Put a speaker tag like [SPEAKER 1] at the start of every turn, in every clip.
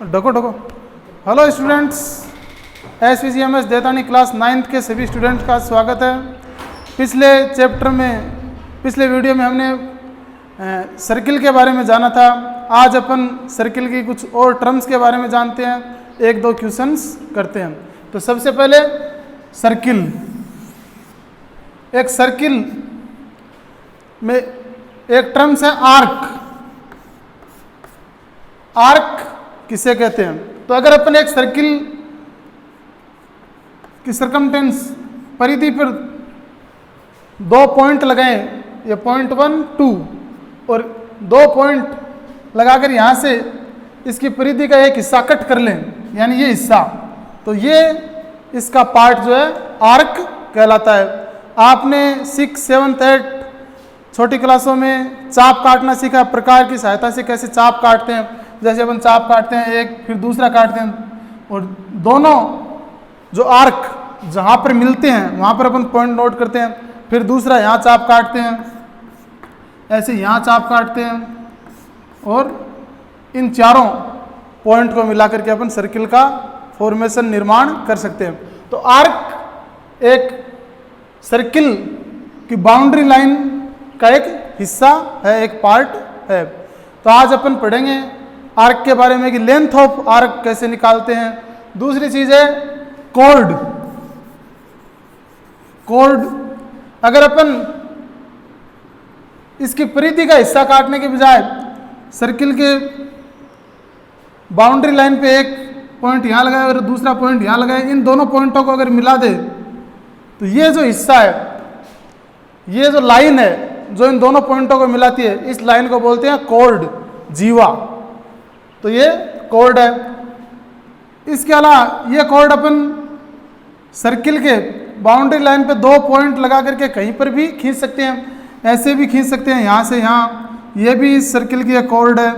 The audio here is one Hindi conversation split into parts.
[SPEAKER 1] ढको ढको। हेलो स्टूडेंट्स, SVGMS देतानी क्लास 9th के सभी स्टूडेंट्स का स्वागत है। पिछले वीडियो में हमने सर्किल के बारे में जाना था। आज अपन सर्किल की कुछ और टर्म्स के बारे में जानते हैं, एक दो क्वेश्चंस करते हैं। तो सबसे पहले सर्किल। एक सर्किल में एक टर्म्स है आर्क। आर्क किसे कहते हैं? तो अगर अपन एक सर्किल की सरकमटेंस परिधि पर दो पॉइंट लगाएं, ये पॉइंट 1, 2 और दो पॉइंट लगाकर यहाँ से इसकी परिधि का एक हिस्सा कट कर लें, यानी ये हिस्सा, तो ये इसका पार्ट जो है आर्क कहलाता है। आपने 6, 7, 8 छोटी क्लासों में चाप काटना सीखा, प्रकार की सहायता से कैसे चाप काटते हैं। जैसे अपन चाप काटते हैं एक, फिर दूसरा काटते हैं, और दोनों जो आर्क जहाँ पर मिलते हैं वहाँ पर अपन पॉइंट नोट करते हैं। फिर दूसरा यहाँ चाप काटते हैं, ऐसे यहाँ चाप काटते हैं, और इन चारों पॉइंट को मिलाकर के अपन सर्किल का फॉर्मेशन निर्माण कर सकते हैं। तो आर्क एक सर्किल की बाउंड्री लाइन का एक हिस्सा है, एक पार्ट है। तो आज अपन पढ़ेंगे आर्क के बारे में कि लेंथ ऑफ आर्क कैसे निकालते हैं। दूसरी चीज है कॉर्ड। कॉर्ड, अगर अपन इसकी परिधि का हिस्सा काटने के बजाय सर्किल के बाउंड्री लाइन पे एक पॉइंट यहाँ लगाए और दूसरा पॉइंट यहाँ लगाए, इन दोनों पॉइंटों को अगर मिला दे तो ये जो हिस्सा है, ये जो लाइन है जो इन दोनों पॉइंटों को मिलाती है, इस लाइन को बोलते हैं कॉर्ड, जीवा। तो ये कॉर्ड है। इसके अलावा ये कॉर्ड अपन सर्किल के बाउंड्री लाइन पे दो पॉइंट लगा करके कहीं पर भी खींच सकते हैं, ऐसे भी खींच सकते हैं यहाँ से यहाँ। ये भी इस सर्किल की एक कॉर्ड है।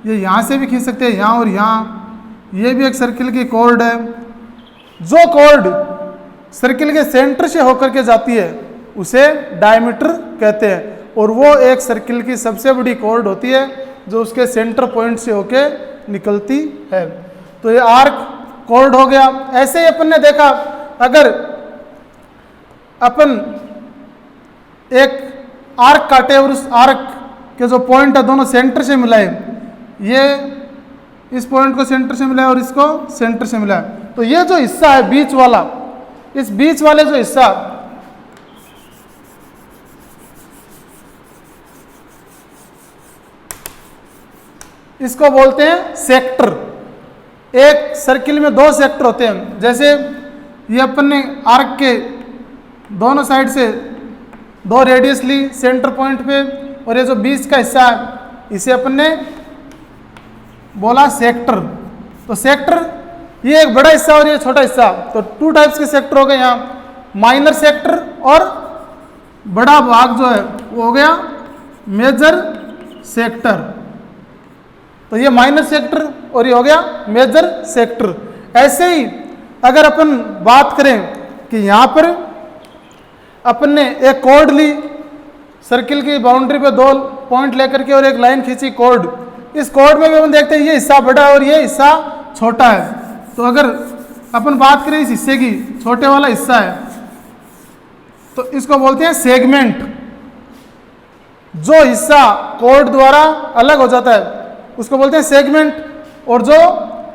[SPEAKER 1] ये यहाँ से भी खींच सकते हैं, यहाँ और यहाँ। ये भी एक सर्किल की कॉर्ड है। जो कॉर्ड सर्किल के सेंटर से होकर के जाती है उसे डायमीटर कहते हैं, और वो एक सर्किल की सबसे बड़ी कॉर्ड होती है जो उसके सेंटर पॉइंट से होके निकलती है। तो ये आर्क कॉर्ड हो गया। ऐसे ही अपन ने देखा, अगर अपन एक आर्क काटे और उस आर्क के जो पॉइंट है दोनों सेंटर से मिलाए, ये इस पॉइंट को सेंटर से मिलाए और इसको सेंटर से मिलाए, तो ये जो हिस्सा है बीच वाला, इस बीच वाले जो हिस्सा, इसको बोलते हैं सेक्टर। एक सर्किल में दो सेक्टर होते हैं। जैसे ये अपन ने आर्क के दोनों साइड से दो रेडियस ली सेंटर पॉइंट पे, और ये जो बीच का हिस्सा है इसे अपन ने बोला सेक्टर। तो सेक्टर, ये एक बड़ा हिस्सा और ये छोटा हिस्सा, तो टू टाइप्स के सेक्टर हो गए यहाँ, माइनर सेक्टर और बड़ा भाग जो है वो हो गया मेजर सेक्टर। तो ये माइनर सेक्टर और ये हो गया मेजर सेक्टर। ऐसे ही अगर अपन बात करें कि यहाँ पर अपन ने एक कॉर्ड ली, सर्किल की बाउंड्री पे दो पॉइंट लेकर के और एक लाइन खींची कॉर्ड। इस कॉर्ड में भी अपन देखते हैं ये हिस्सा बड़ा है और ये हिस्सा छोटा है। तो अगर अपन बात करें इस हिस्से की, छोटे वाला हिस्सा है, तो इसको बोलते हैं सेगमेंट। जो हिस्सा कॉर्ड द्वारा अलग हो जाता है उसको बोलते हैं सेगमेंट, और जो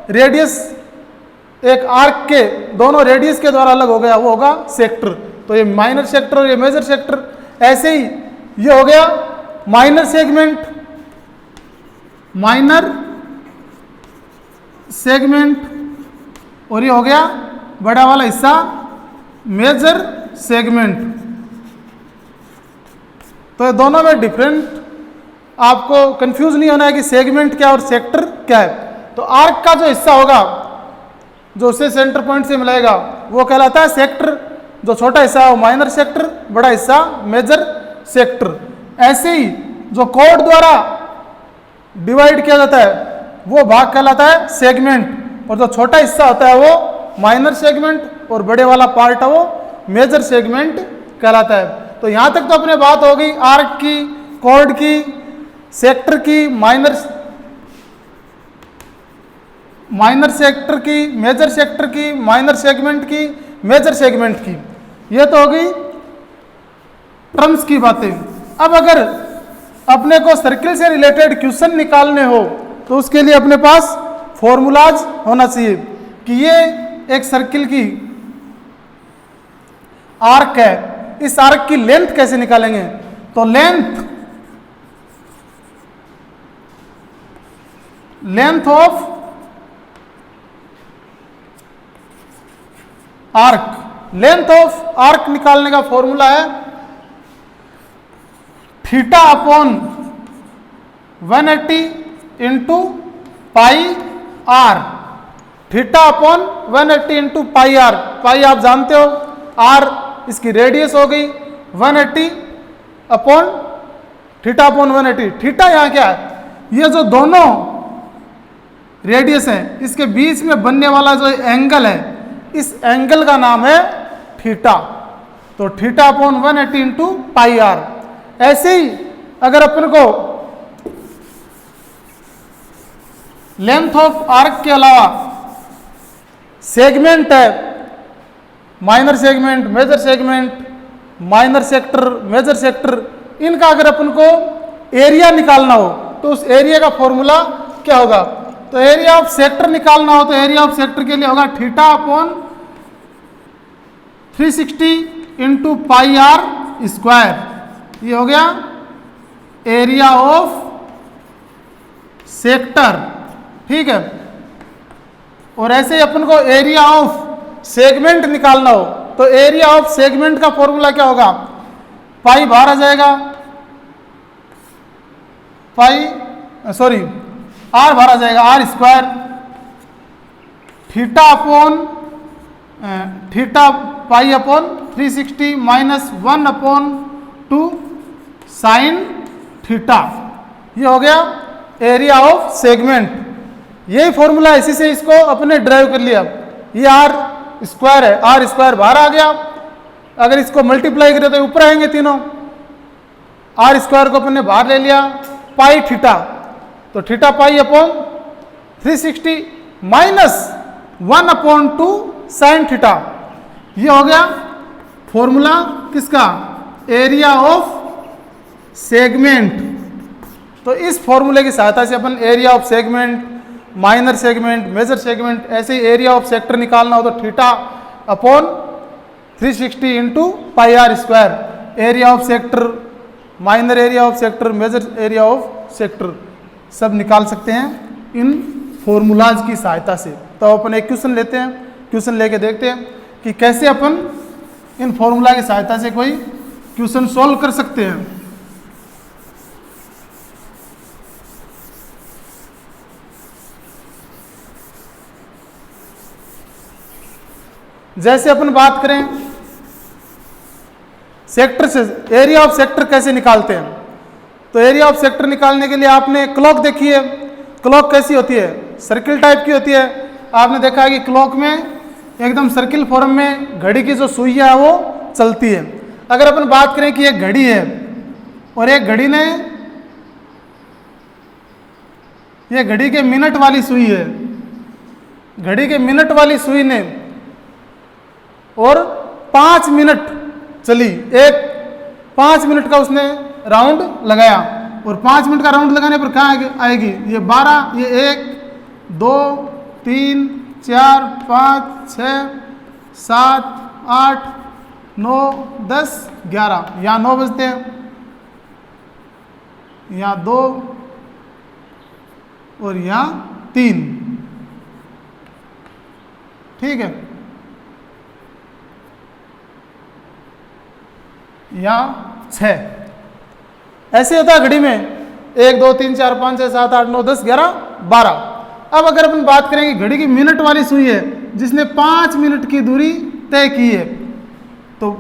[SPEAKER 1] रेडियस एक आर्क के दोनों रेडियस के द्वारा अलग हो गया वो होगा सेक्टर। तो ये माइनर सेक्टर और ये मेजर सेक्टर। ऐसे ही ये हो गया माइनर सेगमेंट, माइनर सेगमेंट, और ये हो गया बड़ा वाला हिस्सा मेजर सेगमेंट। तो ये दोनों में डिफरेंट, आपको कंफ्यूज नहीं होना है कि सेगमेंट क्या और सेक्टर क्या है। तो आर्क का जो हिस्सा होगा जो उसे सेंटर पॉइंट से मिलाएगा वो कहलाता है सेक्टर। जो छोटा हिस्सा है वो माइनर सेक्टर, बड़ा हिस्सा मेजर सेक्टर। ऐसे ही जो कॉर्ड द्वारा डिवाइड किया जाता है वो भाग कहलाता है सेगमेंट, और जो छोटा हिस्सा होता है वो माइनर सेगमेंट और बड़े वाला पार्ट है वो मेजर सेगमेंट कहलाता है। तो यहाँ तक तो अपने बात हो गई आर्क की, कॉर्ड की, सेक्टर की, माइनर माइनर सेक्टर की, मेजर सेक्टर की, माइनर सेगमेंट की, मेजर सेगमेंट की। ये तो हो गई टर्म्स की बातें। अब अगर अपने को सर्किल से रिलेटेड क्वेश्चन निकालने हो तो उसके लिए अपने पास फॉर्मूलाज होना चाहिए कि ये एक सर्किल की आर्क है, इस आर्क की लेंथ कैसे निकालेंगे। तो लेंथ ऑफ आर्क निकालने का फॉर्मूला है theta upon 180 into pi R. Theta upon 180 into pi R. Pi आप जानते हो, आर इसकी रेडियस हो गई, 180 अपॉन थीटा अपॉन 180। थीटा यहाँ क्या है, ये जो दोनों रेडियस है इसके बीच में बनने वाला जो एंगल है, इस एंगल का नाम है थीटा। तो theta upon 180 into pi r. ऐसे ही अगर अपन को लेंथ ऑफ आर्क के अलावा सेगमेंट है, minor segment, major segment, minor sector, major sector, इनका अगर अपन को एरिया निकालना हो तो उस एरिया का फॉर्मूला क्या होगा। तो एरिया ऑफ सेक्टर निकालना हो तो एरिया ऑफ सेक्टर के लिए होगा theta upon 360 into pi are square. ये हो गया एरिया ऑफ सेक्टर, ठीक है। और ऐसे ही अपन को एरिया ऑफ सेगमेंट निकालना हो तो एरिया ऑफ सेगमेंट का फॉर्मूला क्या होगा, पाई बाहर आ जाएगा, आर बाहर आ जाएगा, r square, theta pi upon 360 minus 1 upon 2 sine theta. ये हो गया एरिया ऑफ सेगमेंट। यही फॉर्मूला, इसी से इसको अपने ड्राइव कर लिया। ये आर स्क्वायर है, आर स्क्वायर बाहर आ गया, अगर इसको मल्टीप्लाई करें तो ऊपर आएंगे तीनों। आर स्क्वायर को अपने बाहर ले लिया, पाई थीटा, तो theta pi upon 360 minus 1 upon 2 sine theta. ये हो गया फॉर्मूला किसका, एरिया ऑफ सेगमेंट। तो इस फॉर्मूले की सहायता से अपन area of segment, minor segment, major segment, ऐसे ही एरिया ऑफ सेक्टर निकालना हो तो theta upon 360 into pi are square. Area of sector, minor area of sector, major area of sector सब निकाल सकते हैं इन फॉर्मूलाज की सहायता से। तो अपन एक क्वेश्चन लेते हैं, क्वेश्चन लेके देखते हैं कि कैसे अपन इन फॉर्मूला की सहायता से कोई क्वेश्चन सॉल्व कर सकते हैं। जैसे अपन बात करें सेक्टर से, एरिया ऑफ सेक्टर कैसे निकालते हैं। तो एरिया ऑफ सेक्टर निकालने के लिए आपने क्लॉक देखी है, क्लॉक कैसी होती है, सर्किल टाइप की होती है। आपने देखा है कि क्लॉक में एकदम सर्किल फॉर्म में घड़ी की जो सुइयां है वो चलती है। अगर अपन बात करें कि एक घड़ी है और एक घड़ी ने, ये घड़ी के मिनट वाली सुई है, घड़ी के मिनट वाली सुई ने और 5 मिनट चली, एक 5 मिनट का उसने राउंड लगाया और 5 मिनट का राउंड लगाने पर कहाँ आएगी, ये 12, ये 1 2 3 4 5 6 7 8 9 10 11, यहाँ 9 बजते हैं, यहाँ 2 और यहाँ 3, ठीक है। यहाँ 6। ऐसे होता है घड़ी में 1 2 3 4 5 6 7 8 9 10 11 12। अब अगर अपन बात करें कि घड़ी की मिनट वाली सुई है जिसने 5 मिनट की दूरी तय की है, तो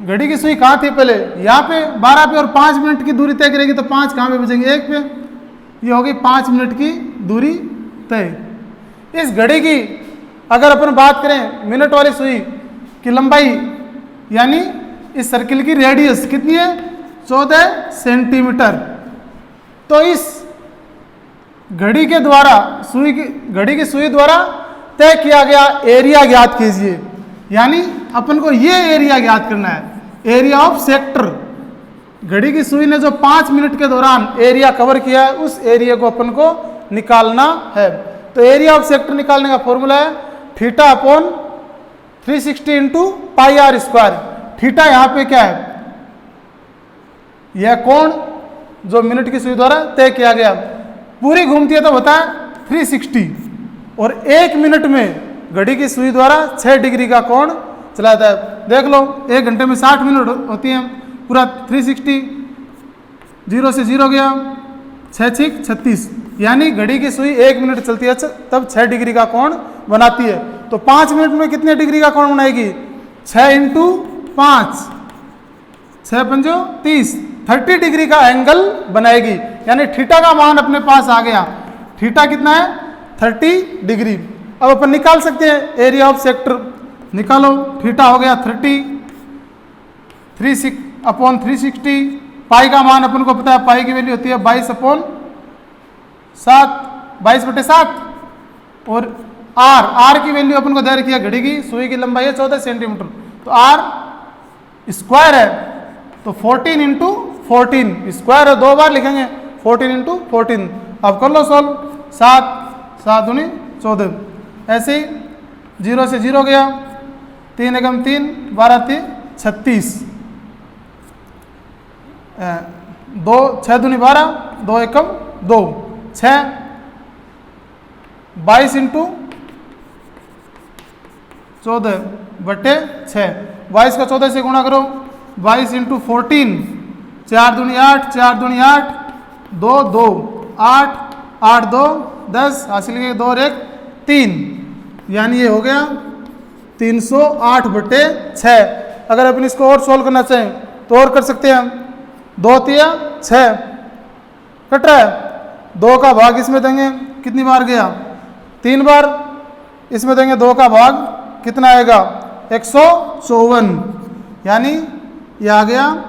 [SPEAKER 1] घड़ी की सुई कहाँ थी पहले, यहाँ पे 12 पे, और 5 मिनट की दूरी तय करेगी तो 5 कहाँ पे बचेंगे, 1 पे। ये होगी 5 मिनट की दूरी तय। इस घड़ी की अगर अपन बात करें मिनट वाली सुई की लंबाई, यानी इस सर्किल की रेडियस कितनी है, 14 सेंटीमीटर। तो इस घड़ी की सुई द्वारा तय किया गया एरिया ज्ञात कीजिए। यानी अपन को ये एरिया ज्ञात करना है, एरिया ऑफ सेक्टर। घड़ी की सुई ने जो 5 मिनट के दौरान एरिया कवर किया है, उस एरिया को अपन को निकालना है। तो एरिया ऑफ सेक्टर निकालने का फॉर्मूला है theta upon 360 into pi are square. Theta यहाँ पे क्या है, यह कोण जो मिनट की सुई द्वारा तय किया गया, पूरी घूमती है तो होता है 360, और 1 मिनट में घड़ी की सुई द्वारा 6 डिग्री का कोण चलाता है। देख लो 1 घंटे में 60 मिनट होती है, पूरा 360, 0 से 0 गया, 6 6 36, यानी घड़ी की सुई 1 मिनट चलती है तब 6 डिग्री का कोण बनाती है। तो 5 मिनट में कितने डिग्री का कोण बनाएगी, 6 इंटू 5, 6 पंजो 30, 30 डिग्री का एंगल बनाएगी। यानी थीटा का मान अपने पास आ गया, थीटा कितना है 30 डिग्री। अब अपन निकाल सकते हैं एरिया ऑफ सेक्टर, निकालो। थीटा हो गया 30 अपॉन 360, पाई का मान अपन को पता है, पाई की वैल्यू होती है 22 अपॉन 7, 22/7, और आर की वैल्यू अपन को दे रखी है, घड़ी की सुई की लंबाई है 14 सेंटीमीटर, तो आर स्क्वायर है, तो 14 इंटू 14, स्क्वायर है 2 बार लिखेंगे, 14 इंटू 14। अब कर लो सॉल्व, 7 7 दूनी 14, ऐसे ही 0 से 0 गया, 3 एकम 3, 12 3 36, 2 6 दूनी 12, 2 एकम 2, 6, 22 इंटू 14/6, 22 का 14 से गुणा करो, 22 इंटू 14, 4 दूनी 8, 4 दूनी 8, 2 2 8, 8 2 10, हासिल के 2 और 1 3, यानी ये हो गया 308/6। अगर अपन इसको और सोल्व करना चाहें तो और कर सकते हैं, 2 3 6 कट रहा है, 2 का भाग इसमें देंगे, कितनी बार गया 3 बार, इसमें देंगे 2 का भाग, कितना आएगा 154, यानी ये आ गया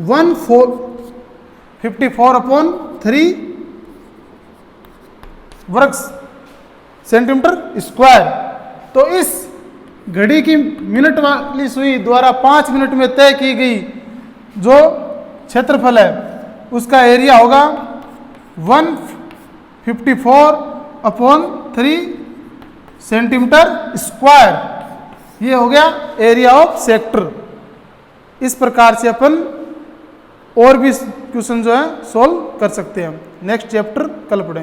[SPEAKER 1] 54/3 वर्ग सेंटीमीटर स्क्वायर। तो इस घड़ी की मिनट वाली सुई द्वारा 5 मिनट में तय की गई जो क्षेत्रफल है, उसका एरिया होगा 154/3 सेंटीमीटर स्क्वायर। ये हो गया एरिया ऑफ सेक्टर। इस प्रकार से अपन और भी क्वेश्चन जो है सोल्व कर सकते हैं। नेक्स्ट चैप्टर कल पढ़ेंगे।